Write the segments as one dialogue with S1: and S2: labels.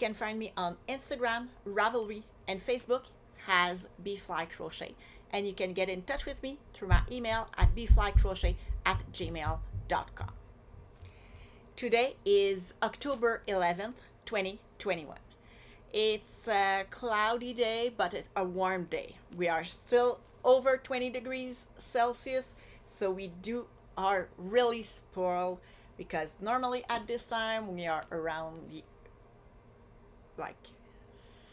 S1: can find me on Instagram, Ravelry, and Facebook as Bflycrochet. And you can get in touch with me through my email at bflycrochet@gmail.com. Today is October 11th, 2021. It's a cloudy day, but it's a warm day. We are still over 20 degrees Celsius, so we are really spoiled because normally at this time we are around the like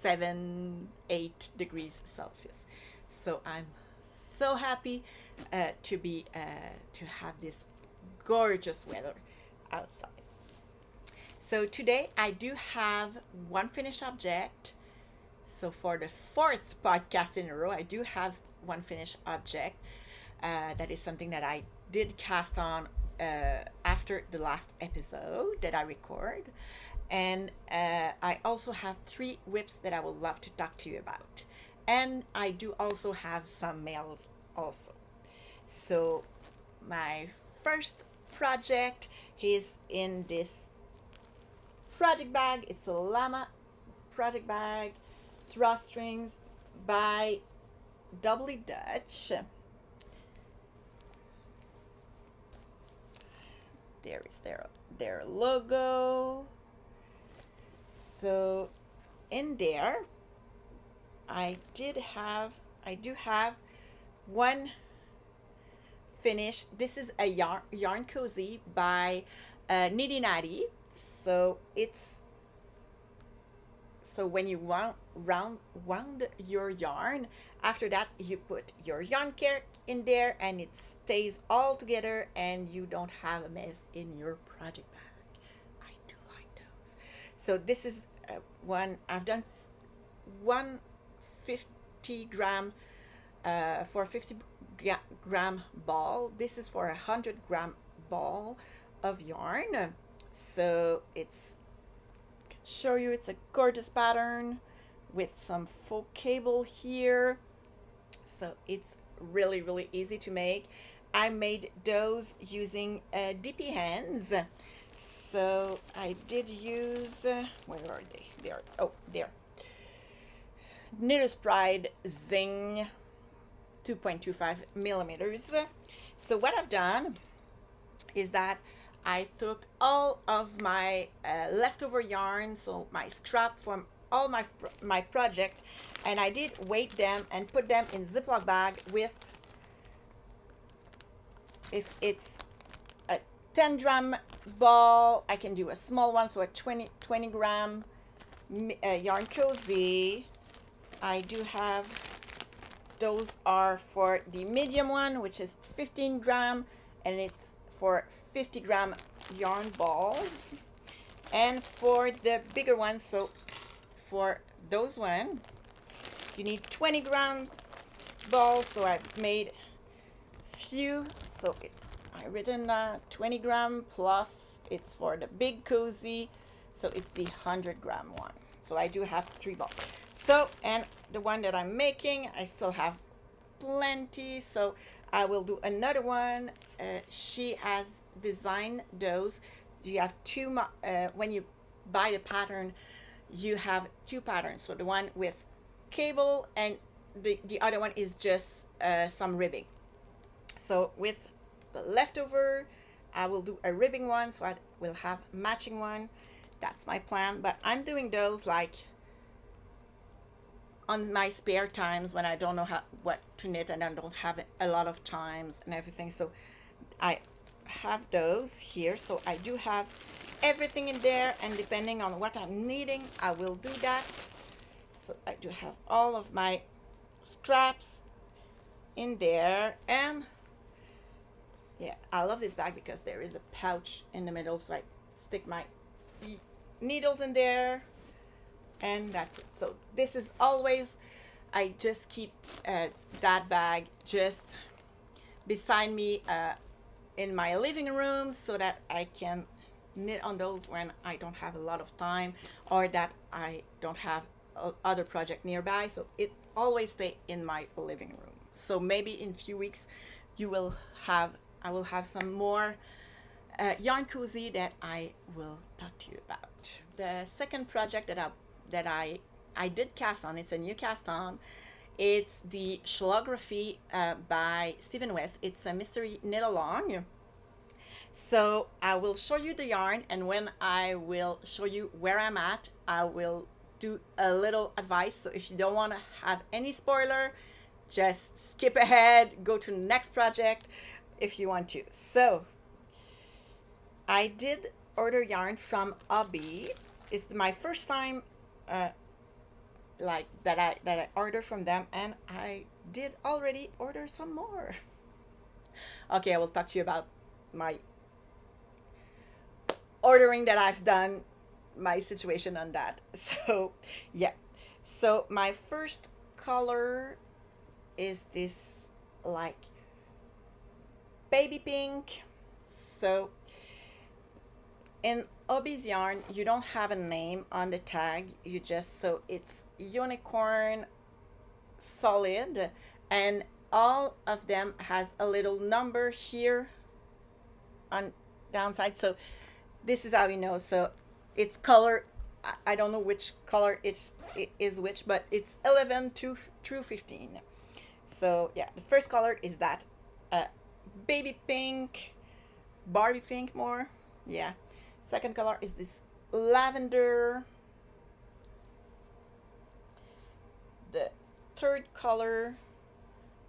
S1: 7-8 degrees Celsius. So I'm so happy to have this gorgeous weather outside. So today I do have one finished object. So for the fourth podcast in a row, I do have one finished object. That is something that I did cast on after the last episode that I record. And I also have 3 whips that I would love to talk to you about. And I do also have some mails also. So my first project is in this project bag. It's a llama project bag, drawstrings by Doubly Dutch. There is their logo. So in there I do have one finished. This is a yarn cozy by Nitty Natty. So when you wound your yarn, after that you put your yarn care in there and it stays all together and you don't have a mess in your project bag. I do like those. So this is one I've done 150 gram for a 50 gram ball. This is for a 100 gram ball of yarn. So show you it's a gorgeous pattern with some faux cable here. So it's really easy to make. I made those using DP hands. So I did use where are they? There. Knitter's Pride Zing 2.25 millimeters. So what I've done is that I took all of my leftover yarn, so my scrap from all my project, and I did weight them and put them in Ziploc bag with, if it's a 10 gram ball, I can do a small one, so a 20 gram yarn cozy. I do have, those are for the medium one, which is 15 gram, and it's for 50 gram yarn balls. And for the bigger ones, so for those one, you need 20 gram balls. So I've made few. So I written 20 gram plus it's for the big cozy. So it's the 100 gram one. So I do have 3 balls. So, and the one that I'm making, I still have plenty. So I will do another one. She has designed those. You have 2, when you buy the pattern, you have 2 patterns. So the one with cable and the other one is just some ribbing. So with the leftover, I will do a ribbing one, so I will have matching one. That's my plan. But I'm doing those like on my spare times when I don't know what to knit and I don't have a lot of times and everything. So I have those here. So I do have everything in there, and depending on what I'm needing, I will do that. So I do have all of my scraps in there. And yeah, I love this bag because there is a pouch in the middle, so I stick my needles in there, and that's it. So this is always, I just keep that bag just beside me in my living room so that I can knit on those when I don't have a lot of time or that I don't have other project nearby. So it always stay in my living room. So maybe in a few weeks I will have some more yarn cozy that I will talk to you about. The second project that I that I did cast on. It's a new cast on. It's the Schlography by Stephen West. It's a mystery knit along. So I will show you the yarn, and when I will show you where I'm at, I will do a little advice. So if you don't want to have any spoiler, just skip ahead, go to the next project if you want to. So I did order yarn from Hobby. It's my first time like that I order from them, and I did already order some more. Okay, I will talk to you about my ordering that I've done, my situation on that. So yeah, so my first color is this like baby pink. So in Hobby's yarn, you don't have a name on the tag, you just, so it's unicorn solid, and all of them has a little number here on downside. So this is how you know. So it's color, I don't know which color it is which, but it's 11 through 15. So yeah, the first color is that baby pink, Barbie pink more. Yeah. Second color is this lavender. The third color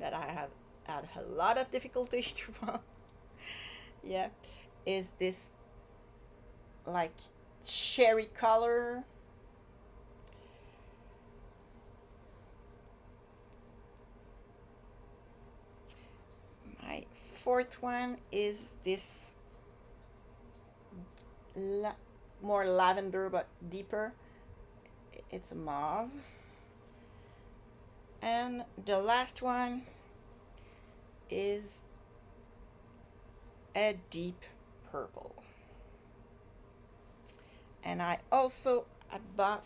S1: that I have had a lot of difficulty to find, yeah, is this like cherry color. My fourth one is this more lavender but deeper. It's a mauve. And the last one is a deep purple. And I also had bought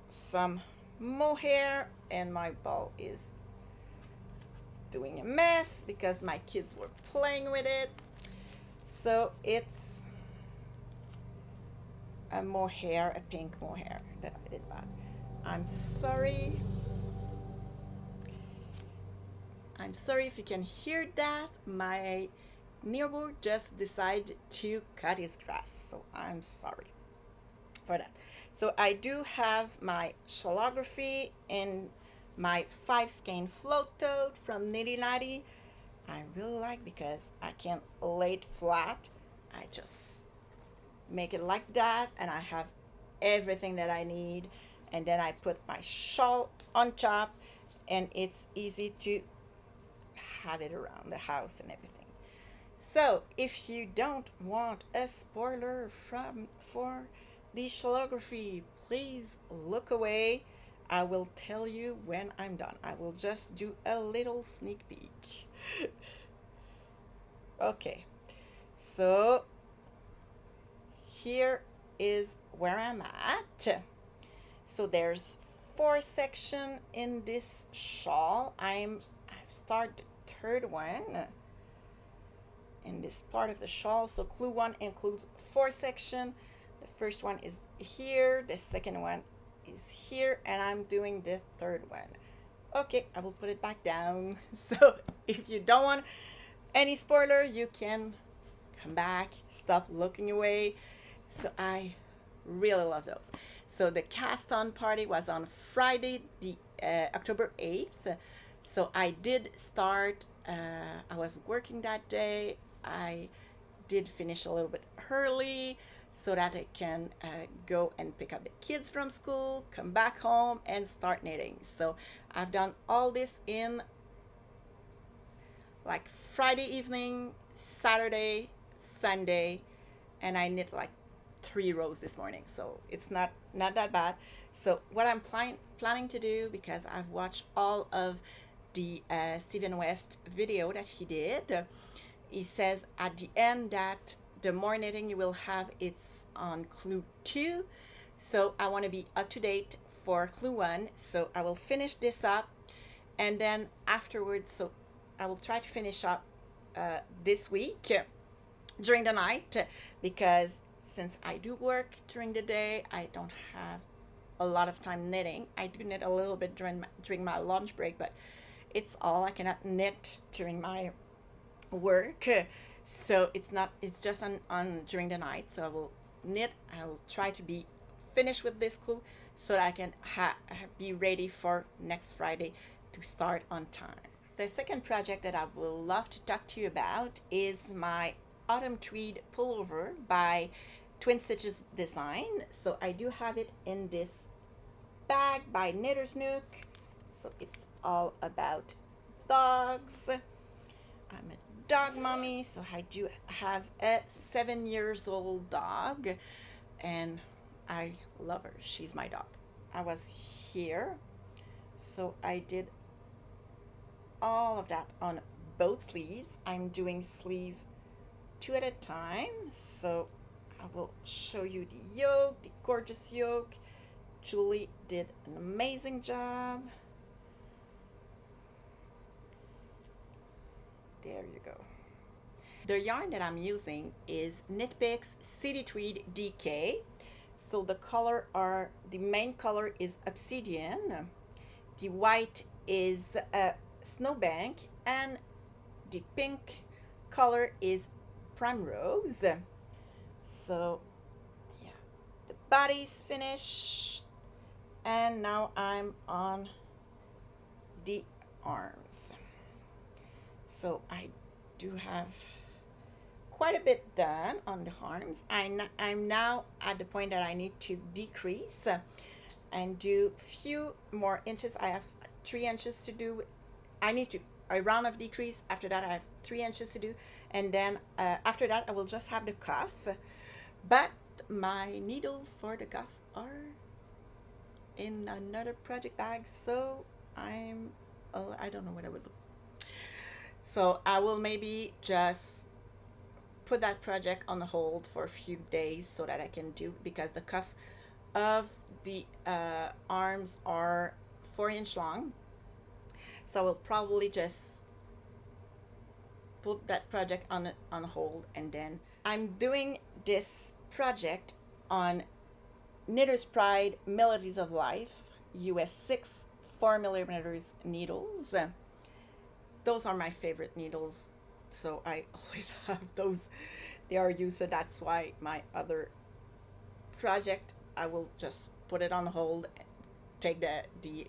S1: some mohair, and my ball is doing a mess because my kids were playing with it. So it's a mohair, a pink mohair that I did buy. I'm sorry. I'm sorry if you can hear that. My neighbor just decided to cut his grass, so I'm sorry for that. So I do have my Schlography in my 5 skein float tote from Nitty Natty. I really like because I can lay it flat. I just make it like that, and I have everything that I need. And then I put my shawl on top, and it's easy to have it around the house and everything. So if you don't want a spoiler for the Schlography, please look away. I will tell you when I'm done. I will just do a little sneak peek. Okay, so here is where I'm at. So there's 4 sections in this shawl. I've started the third one in this part of the shawl. So clue 1 includes 4 sections. The first one is here, the second one is here, and I'm doing the third one. Okay, I will put it back down. So if you don't want any spoiler, you can come back, stop looking away. So I really love those. So the cast on party was on Friday, the October 8th. So I did start, I was working that day. I did finish a little bit early so that I can go and pick up the kids from school, come back home, and start knitting. So I've done all this in like Friday evening, Saturday, Sunday, and I knit like 3 rows this morning. So it's not that bad. So what I'm planning to do, because I've watched all of the Stephen West video that he did, he says at the end that the more knitting you will have, it's on clue 2. So I want to be up to date for clue 1. So I will finish this up, and then afterwards, so I will try to finish up this week during the night, because since I do work during the day, I don't have a lot of time knitting. I do knit a little bit during my lunch break, but it's all. I cannot knit during my work. So it's just on during the night. So I will knit. I will try to be finished with this clue so that I can be ready for next Friday to start on time. The second project that I will love to talk to you about is my autumn tweed pullover by Twin Stitches Design. So I do have it in this bag by Knitter's Nook. So it's all about dogs. I'm a dog mommy, so I do have a 7-year-old dog, and I love her. She's my dog. I was here, so I did all of that on both sleeves. I'm doing sleeve 2 at a time, so I will show you the yoke, the gorgeous yoke. Julie did an amazing job. There you go. The yarn that I'm using is Knit Picks City Tweed DK. So the main color is Obsidian. The white is Snowbank, and the pink color is Primrose. So yeah, the body's finished, and now I'm on the arms. So I do have quite a bit done on the arms. I'm now at the point that I need to decrease and do few more inches. I have 3 inches to do. I need to a round of decrease. After that I have 3 inches to do, and then after that I will just have the cuff. But my needles for the cuff are in another project bag, so I don't know what I would do. So I will maybe just put that project on hold for a few days so that I can do, because the cuff of the arms are 4-inch long. So I will probably just put that project on hold, and then I'm doing this project on Knitter's Pride Melodies of Life US 6 4mm needles. Those are my favorite needles, so I always have those. They are used, so that's why my other project, I will just put it on hold, take the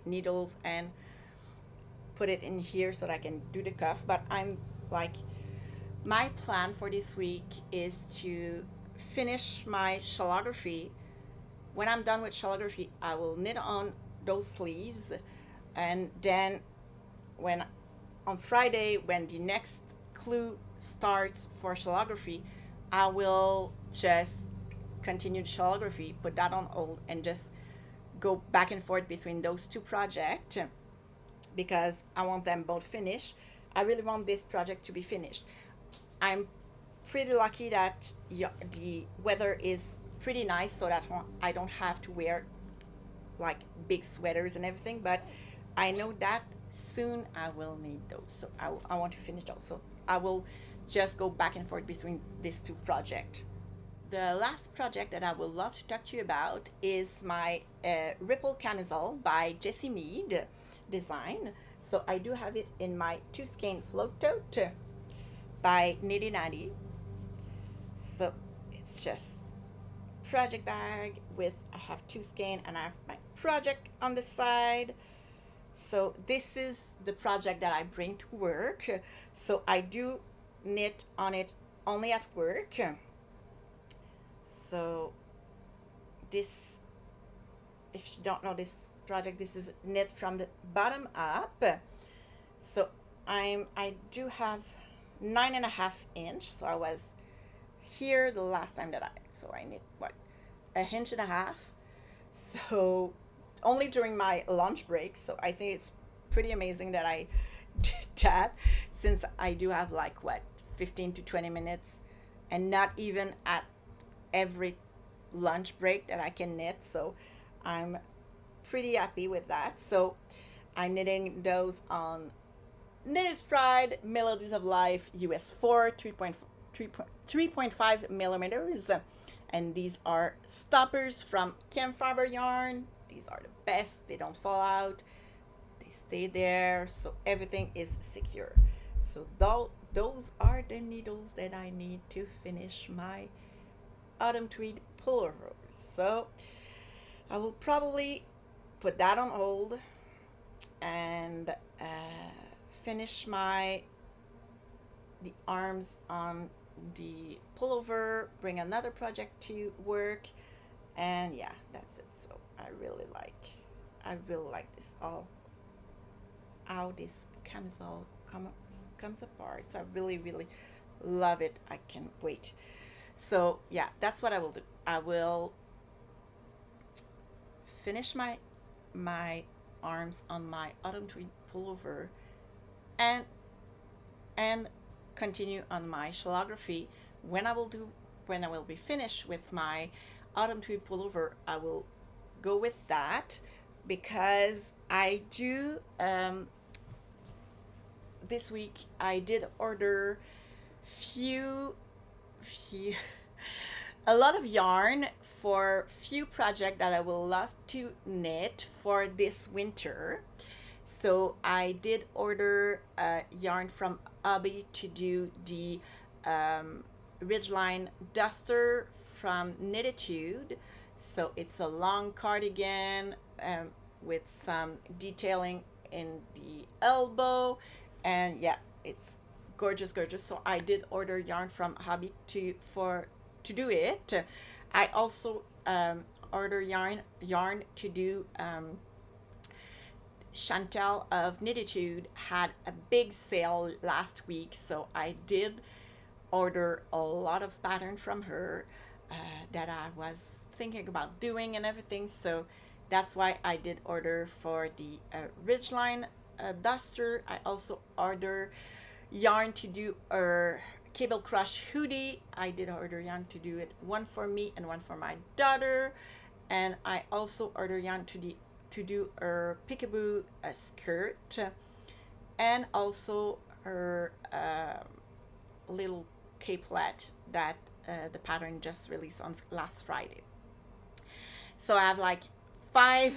S1: needles and put it in here so that I can do the cuff. But I'm like, my plan for this week is to finish my shellography. When I'm done with shellography, I will knit on those sleeves, and then on Friday, when the next clue starts for shellography, I will just continue the shellography, put that on hold, and just go back and forth between those two projects, because I want them both finished. I really want this project to be finished. I'm pretty lucky that the weather is pretty nice, so that I don't have to wear like big sweaters and everything, but I know that soon I will need those, so I want to finish those. So I will just go back and forth between these two projects. The last project that I would love to talk to you about is my Ripple Camisole by Jessie Mead Design. So I do have it in my 2 skein float tote by Nitty Natty. So it's just project bag with, I have 2 skein and I have my project on the side. So this is the project that I bring to work. So I do knit on it only at work. So this, if you don't know this project, this is knit from the bottom up. So I do have 9.5 inch. So I was here the last time that I knit what, 1.5 inches. So only during my lunch break. So I think it's pretty amazing that I did that, since I do have like what, 15 to 20 minutes, and not even at every lunch break that I can knit. So I'm pretty happy with that. So I'm knitting those on Knitter's Pride Melodies of Life US 4 3.5 millimeters, And these are stoppers from Campfire Yarn. These are the best. They don't fall out. They stay there, so everything is secure. So those are the needles that I need to finish my autumn tweed pullover. So I will probably put that on hold and finish the arms on the pullover, bring another project to work, and yeah, that's it. So I really like this all, how this camisole comes apart. So I really love it. I can't wait. So yeah, that's what I will do. I will finish my arms on my autumn tweed pullover and continue on my shellography. When I will be finished with my autumn tweed pullover, I will go with that, because I do this week I did order few a lot of yarn for few projects that I will love to knit for this winter. So I did order yarn from Hobby to do the Ridgeline Duster from Knititude. So it's a long cardigan with some detailing in the elbow, and yeah, it's gorgeous. So I did order yarn from Hobby to do it. I also order yarn to do Chantal of Knititude had a big sale last week, so I did order a lot of pattern from her that I was thinking about doing and everything. So that's why I did order for the Ridgeline Duster. I also order yarn to do a cable crush hoodie. I did order yarn to do it, one for me and one for my daughter. And I also order yarn to do a peekaboo skirt, and also her little capelet that the pattern just released on last Friday. So I have like five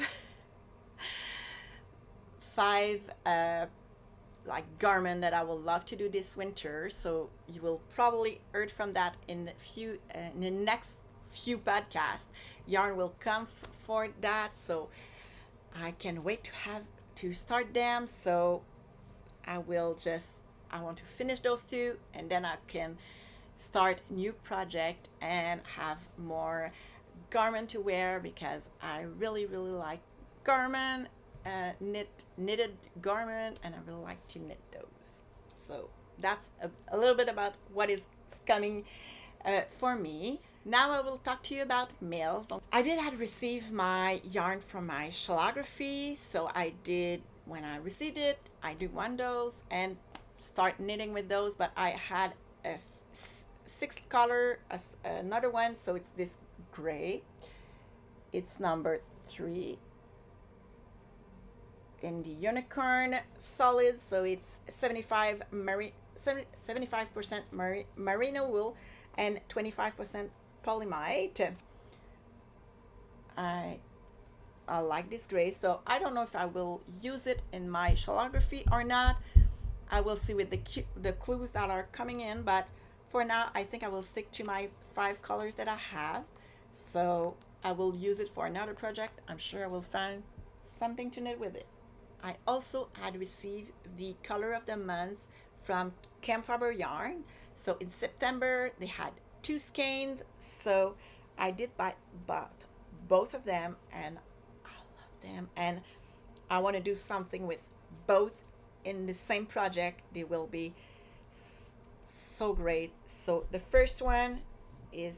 S1: like garment that I will love to do this winter. So you will probably heard from that in the next few podcasts. Yarn will come for that, so I can't wait to start them. So I want to finish those two, and then I can start new project and have more garment to wear, because I really like garment, knitted garment, and I really like to knit those. So that's a little bit about what is coming for me. Now I will talk to you about mails. I did receive my yarn from my shellography, so when I received it, I do one those and start knitting with those. But I had a sixth color, another one, so it's this gray. It's number 3 in the unicorn solid, so it's 75% merino wool and 25% polyamide. I like this gray, so I don't know if I will use it in my shellography or not. I will see with the clues that are coming in, but for now I think I will stick to my 5 colors that I have. So I will use it for another project. I'm sure I will find something to knit with it. I also had received the color of the month from Campfire Yarn. So in September they had 2 skeins, so I did bought both of them, and I love them, and I want to do something with both in the same project. They will be so great. So the first one is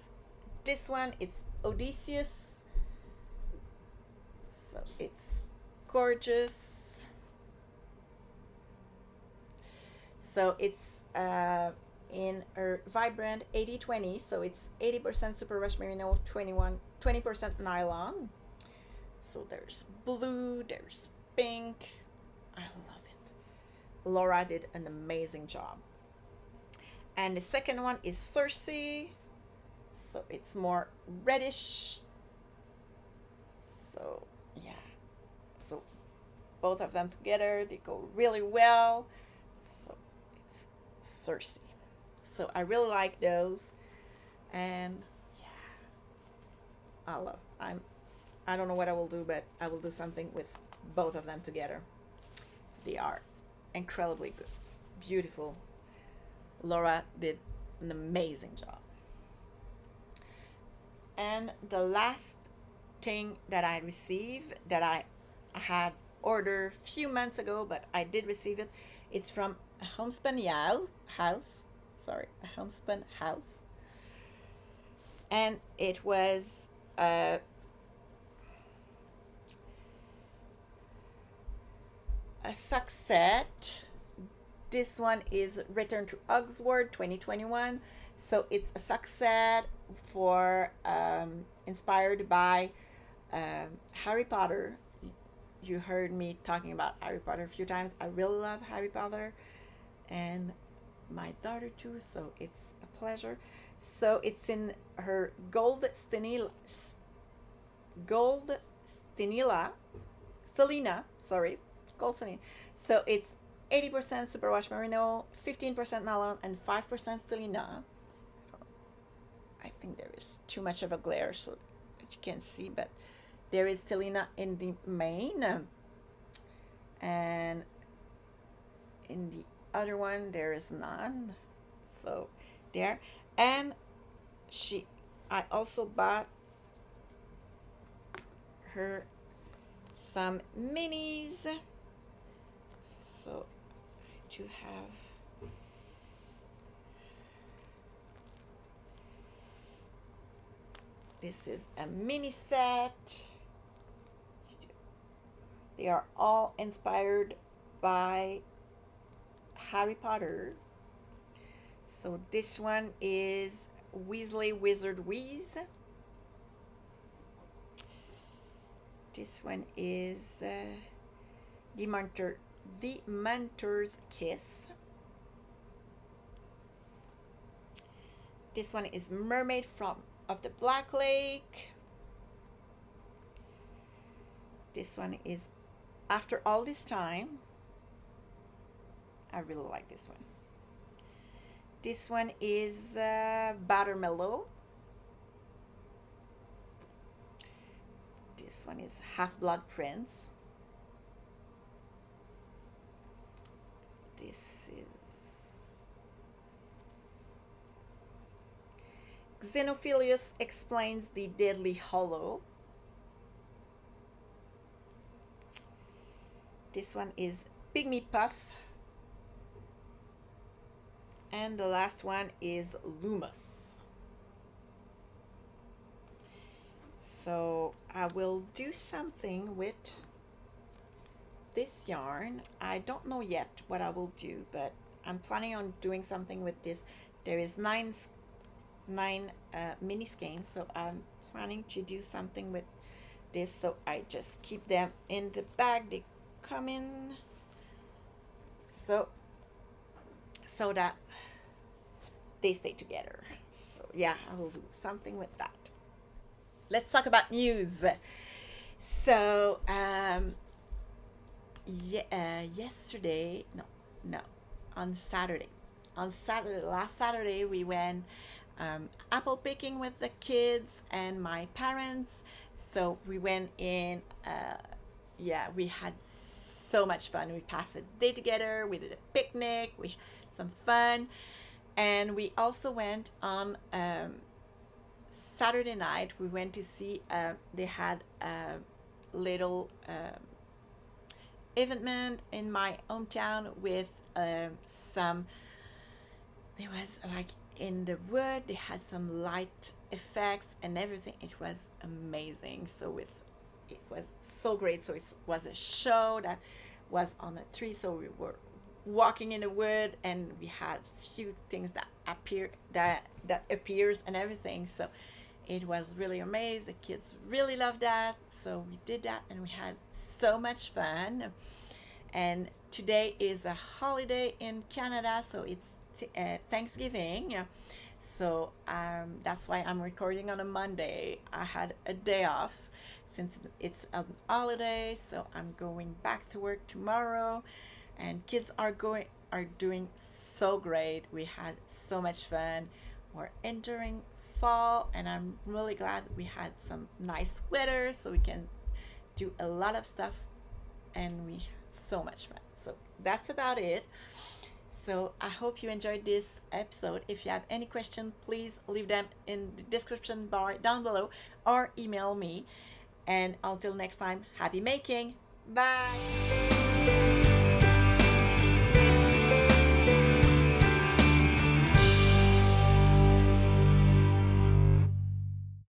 S1: this one. It's Odysseus, so it's gorgeous. So it's in a vibrant 80-20, so it's 80% superwash merino, 20% nylon. So there's blue, there's pink. I love it. Laura did an amazing job. And the second one is Circe. so it's more reddish. So yeah, so both of them together, they go really well. So it's Cersei. So I really like those, and yeah, I don't know what I will do, but I will do something with both of them together. They are incredibly good, beautiful. Laura did an amazing job. And the last thing that I received, that I had ordered a few months ago, but I did receive it. It's from a homespun house. Sorry, a homespun house. And it was a sock set. This one is Return to Oxford 2021. So it's a sock set for inspired by Harry Potter. You heard me talking about Harry Potter a few times. I really love Harry Potter, and my daughter too, so it's a pleasure. So it's in her gold Stellina, sorry, gold Stellina. So it's 80% superwash merino, 15% nylon, and 5% Stellina. I think there is too much of a glare so that you can't see, but there is Stellina in the main, and in the other one there is none. So there, and I also bought her some minis. So I do have this is a mini set. They are all inspired by Harry Potter. So this one is Weasley Wizard Wheeze. This one is the Mentor's Kiss. This one is Mermaid of the Black Lake. This one is After All This Time. I really like this one. This one is Buttermellow. This one is Half-Blood Prince. This is Xenophilius Explains the Deadly Hollow. This one is Pygmy Puff. And the last one is Lumos. So I will do something with this yarn. I don't know yet what I will do, but I'm planning on doing something with this. There is nine mini skeins, so I'm planning to do something with this. So I just keep them in the bag. They come in so that they stay together. So yeah, I will do something with that. Let's talk about news. So yesterday, on Saturday, last Saturday, we went apple picking with the kids and my parents. So we went in. We had so much fun. We passed a day together. We did a picnic. We had some fun, and we also went on Saturday night. We went to see. They had a little event in my hometown with some. There was like in the wood. They had some light effects and everything. It was amazing. It was so great. So it was a show that was on a tree. So we were walking in the wood, and we had few things that appears and everything. So it was really amazing. The kids really loved that. So we did that, and we had so much fun. And today is a holiday in Canada, so it's Thanksgiving. So that's why I'm recording on a Monday. I had a day off since it's a holiday, so I'm going back to work tomorrow, and kids are doing so great. We had so much fun. We're entering fall, and I'm really glad we had some nice weather so we can do a lot of stuff, and we had so much fun. So that's about it. So I hope you enjoyed this episode. If you have any questions, please leave them in the description bar down below or email me. And until next time, happy making. Bye.